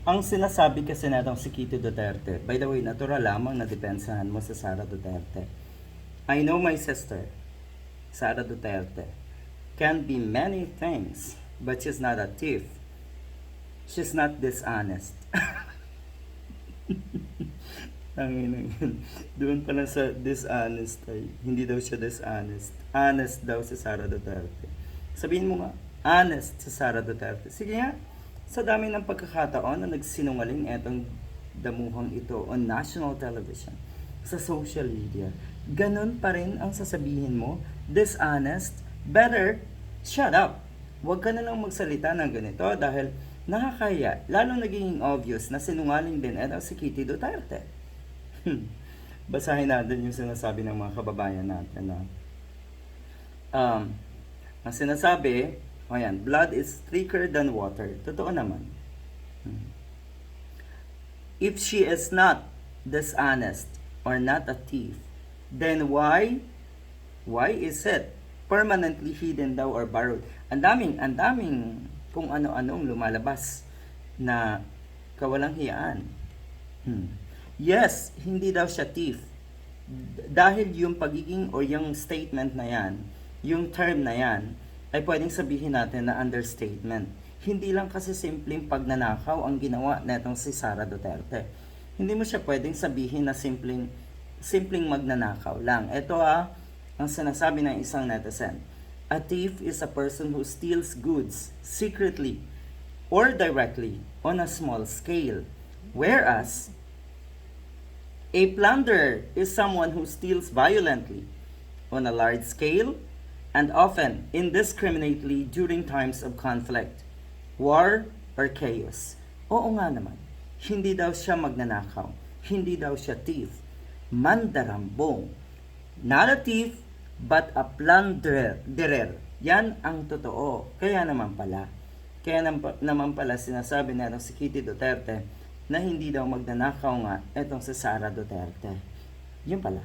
Ang sinasabi kasi natong si Kitty Duterte, by the way, natural lamang na depensahan mo sa Sara Duterte. I know my sister, Sara Duterte, can be many things, but she's not a thief. She's not dishonest. Tangina yun. Doon pa lang sa dishonest ay, hindi daw siya dishonest. Honest daw si Sara Duterte. Sabihin mo nga, honest si Sara Duterte. Sige nga, sa dami ng pagkakataon na nagsinungaling etong damuhang ito on national television, sa social media, ganun pa rin ang sasabihin mo, dishonest, better, shut up. Huwag ka na lang magsalita ng ganito dahil nakakaya, lalong naging obvious na sinungaling din etong si Kitty Duterte. Basahin natin yung sinasabi ng mga kababayan natin na ang sinasabi, ayan, blood is thicker than water. Totoo naman. If she is not dishonest or not a thief, then why is it permanently hidden daw or borrowed? Ang daming kung ano-anong lumalabas na kawalang hiyaan. Yes, hindi daw siya thief. Dahil yung pagiging o yung statement na yan, yung term na yan, ay pwedeng sabihin natin na understatement. Hindi lang kasi simpleng pagnanakaw ang ginawa netong si Sara Duterte. Hindi mo siya pwedeng sabihin na simpleng magnanakaw lang. Ito ang sinasabi ng isang netizen. A thief is a person who steals goods secretly or directly on a small scale. Whereas, a plunderer is someone who steals violently on a large scale and often indiscriminately during times of conflict, war, or chaos. Oo nga naman, hindi daw siya magnanakaw, hindi daw siya thief, mandarambong. Not a thief, but a plunderer. Yan ang totoo. Kaya naman pala sinasabi na si Kitty Duterte na hindi daw magnanakaw nga etong si Sara Duterte. Yun pala.